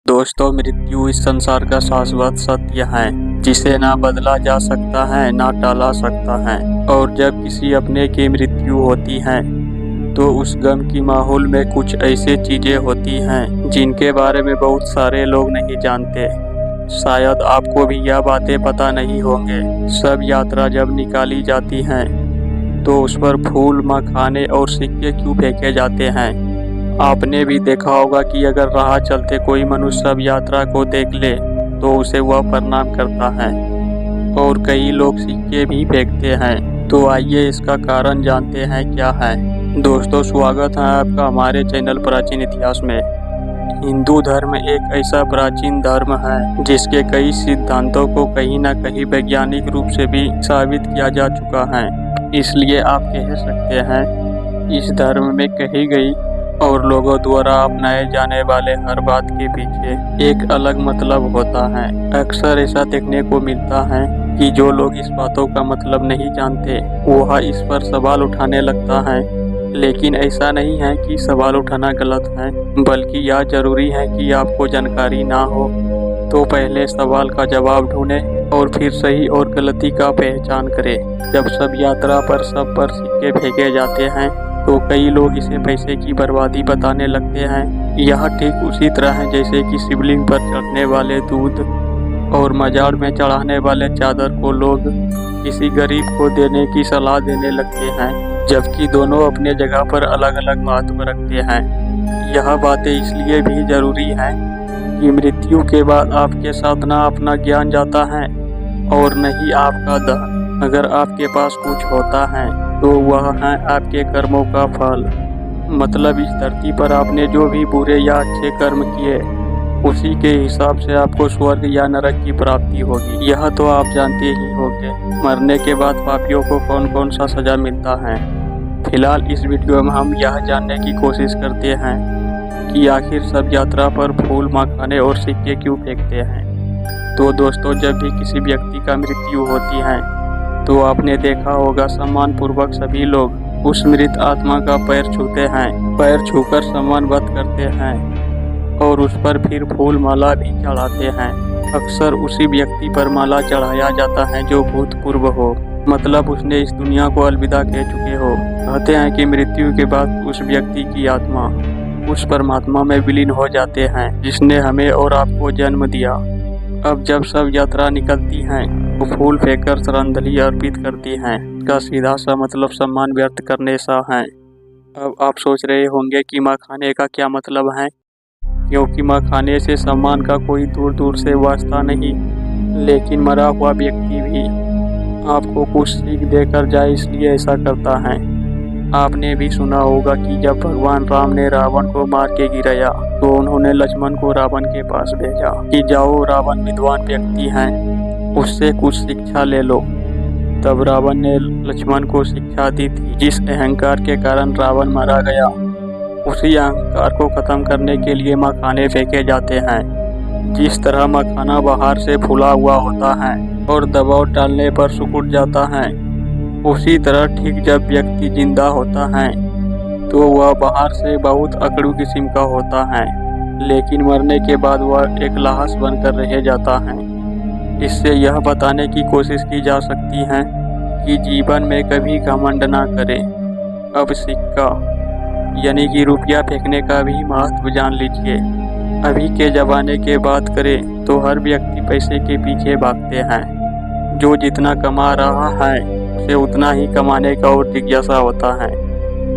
दोस्तों, मृत्यु इस संसार का शाश्वत सत्य है जिसे ना बदला जा सकता है ना टाला सकता है। और जब किसी अपने की मृत्यु होती है तो उस गम की माहौल में कुछ ऐसी चीजें होती हैं जिनके बारे में बहुत सारे लोग नहीं जानते। शायद आपको भी यह बातें पता नहीं होंगे। सब यात्रा जब निकाली जाती है तो उस पर फूल, मखाने और सिक्के क्यों फेंके जाते हैं। आपने भी देखा होगा कि अगर राह चलते कोई मनुष्य शव यात्रा को देख ले तो उसे वह प्रणाम करता है और कई लोग सिक्के भी फेंकते हैं। तो आइए इसका कारण जानते हैं क्या है। दोस्तों, स्वागत है आपका हमारे चैनल प्राचीन इतिहास में। हिंदू धर्म एक ऐसा प्राचीन धर्म है जिसके कई सिद्धांतों को कहीं न कहीं वैज्ञानिक रूप से भी साबित किया जा चुका है। इसलिए आप कह सकते हैं इस धर्म में कही गई और लोगों द्वारा अपनाए जाने वाले हर बात के पीछे एक अलग मतलब होता है। अक्सर ऐसा देखने को मिलता है कि जो लोग इस बातों का मतलब नहीं जानते वह इस पर सवाल उठाने लगता है। लेकिन ऐसा नहीं है कि सवाल उठाना गलत है, बल्कि यह जरूरी है कि आपको जानकारी ना हो तो पहले सवाल का जवाब ढूंढें और फिर सही और गलती का पहचान करें। जब सब यात्रा पर सब पर सिक्के फेंके जाते हैं तो कई लोग इसे पैसे की बर्बादी बताने लगते हैं। यह ठीक उसी तरह है जैसे कि शिवलिंग पर चढ़ने वाले दूध और मजार में चढ़ाने वाले चादर को लोग किसी गरीब को देने की सलाह देने लगते हैं, जबकि दोनों अपने जगह पर अलग अलग महत्व रखते हैं। यह बातें इसलिए भी जरूरी हैं कि मृत्यु के बाद आपके साथ ना अपना ज्ञान जाता है और न ही आपका धन। अगर आपके पास कुछ होता है तो वह है आपके कर्मों का फल। मतलब इस धरती पर आपने जो भी बुरे या अच्छे कर्म किए उसी के हिसाब से आपको स्वर्ग या नरक की प्राप्ति होगी। यह तो आप जानते ही होंगे मरने के बाद पापियों को कौन कौन सा सजा मिलता है। फिलहाल इस वीडियो में हम यह जानने की कोशिश करते हैं कि आखिर सब यात्रा पर फूल, मखाने और सिक्के क्यों फेंकते हैं। तो दोस्तों, जब भी किसी व्यक्ति का मृत्यु होती है तो आपने देखा होगा सम्मान पूर्वक सभी लोग उस मृत आत्मा का पैर छूते हैं। पैर छूकर सम्मानवत करते हैं और उस पर फिर फूल माला भी चढ़ाते हैं। अक्सर उसी व्यक्ति पर माला चढ़ाया जाता है जो भूतपूर्व हो, मतलब उसने इस दुनिया को अलविदा कह चुके हो। कहते हैं कि मृत्यु के बाद उस व्यक्ति की आत्मा उस परमात्मा में विलीन हो जाते हैं जिसने हमें और आपको जन्म दिया। अब जब सब यात्रा निकलती हैं तो फूल फेंककर श्रद्धांजलि अर्पित करती हैं। इसका सीधा सा मतलब सम्मान व्यक्त करने सा है। अब आप सोच रहे होंगे कि मखाने का क्या मतलब है, क्योंकि मखाने से सम्मान का कोई दूर दूर से वास्ता नहीं। लेकिन मरा हुआ व्यक्ति भी आपको कुछ सीख देकर जाए इसलिए ऐसा करता है। आपने भी सुना होगा कि जब भगवान राम ने रावण को मार के गिराया तो उन्होंने लक्ष्मण को रावण के पास भेजा कि जाओ, रावण विद्वान व्यक्ति है, उससे कुछ शिक्षा ले लो। तब रावण ने लक्ष्मण को शिक्षा दी थी। जिस अहंकार के कारण रावण मारा गया उसी अहंकार को खत्म करने के लिए मखाने फेंके जाते हैं। जिस तरह मखाना बाहर से फूला हुआ होता है और दबाव डालने पर सिकुड़ जाता है, उसी तरह ठीक जब व्यक्ति जिंदा होता है तो वह बाहर से बहुत अकड़ू किस्म का होता है, लेकिन मरने के बाद वह एक लाश बनकर रह जाता है। इससे यह बताने की कोशिश की जा सकती है कि जीवन में कभी घमंड ना करें। अब सिक्का यानी कि रुपया फेंकने का भी महत्व जान लीजिए। अभी के ज़माने की बात करें तो हर व्यक्ति पैसे के पीछे भागते हैं। जो जितना कमा रहा है उसे उतना ही कमाने का और जिज्ञासा होता है।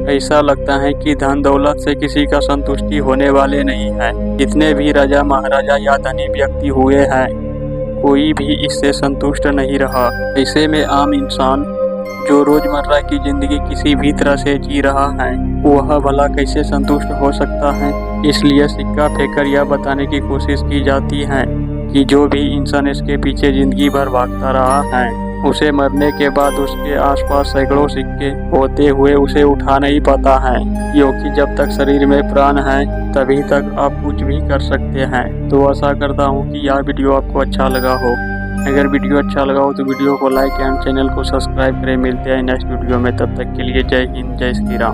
ऐसा लगता है कि धन दौलत से किसी का संतुष्टि होने वाले नहीं है। जितने भी राजा, महाराजा या धनी व्यक्ति हुए हैं कोई भी इससे संतुष्ट नहीं रहा। ऐसे में आम इंसान जो रोजमर्रा की जिंदगी किसी भी तरह से जी रहा है वह भला कैसे संतुष्ट हो सकता है। इसलिए सिक्का फेंककर यह बताने की कोशिश की जाती है कि जो भी इंसान इसके पीछे जिंदगी भर भागता रहा है उसे मरने के बाद उसके आसपास सैकड़ों सिक्के होते हुए उसे उठा नहीं पाता है, क्योंकि जब तक शरीर में प्राण है तभी तक आप कुछ भी कर सकते हैं। तो आशा करता हूँ कि यह वीडियो आपको अच्छा लगा हो। अगर वीडियो अच्छा लगा हो तो वीडियो को लाइक एंड चैनल को सब्सक्राइब करें। मिलते हैं नेक्स्ट वीडियो में, तब तक के लिए जय हिंद, जय श्री राम।